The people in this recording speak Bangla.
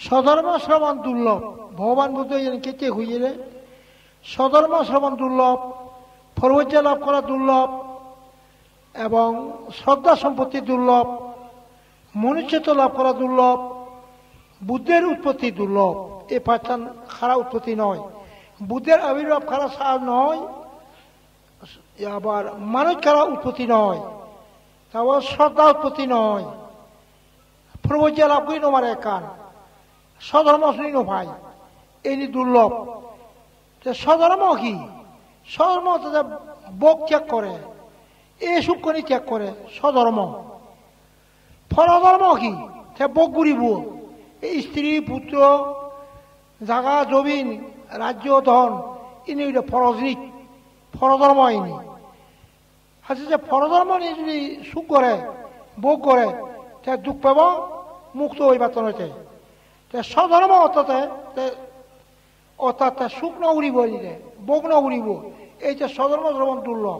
স্বধর্ম শ্রবণ দুর্লভ ভগবান বুদ্ধ কেটে হইলে স্বধর্ম শ্রবণ দুর্লভ, ফরবজ্য লাভ করা দুর্লভ এবং শ্রদ্ধা সম্পত্তি দুর্লভ, মনুষ্যত্ব লাভ করা দুর্লভ, বুদ্ধের উৎপত্তি দুর্লভ। এ পাঁচটান খারা উৎপত্তি নয়, বুদ্ধের আবির্ভাব খারা সার নয়, আবার মানুষ খারা উৎপত্তি নয়, তারপর শ্রদ্ধা উৎপত্তি নয়, ফরবজ্য লাভ করি নোমার একান স্বধর্ম শুনি নো ভাই এই দুর্লভ। স্বধর্ম কি? স্বধর্ম বক ত্যাগ করে, এ সুখনি ত্যাগ করে স্বধর্ম। ফরধর্ম কি? বক ঘুরিব, এই স্ত্রী পুত্র জাগা জমিন রাজ্য ধন ইনি ফরজনিক ফরধর্ম ইনি। আচ্ছা যে ফরধর্ম নিয়ে যদি সুখ করে ভোগ করে দুঃখ পাব, মুক্ত হইবা তনতে। স্বধর্ম অর্থাৎ সুখ ন উড়িব, ভোগ ন উড়িব, এই যে স্বধর্ম শ্রবণ দুর্লভ।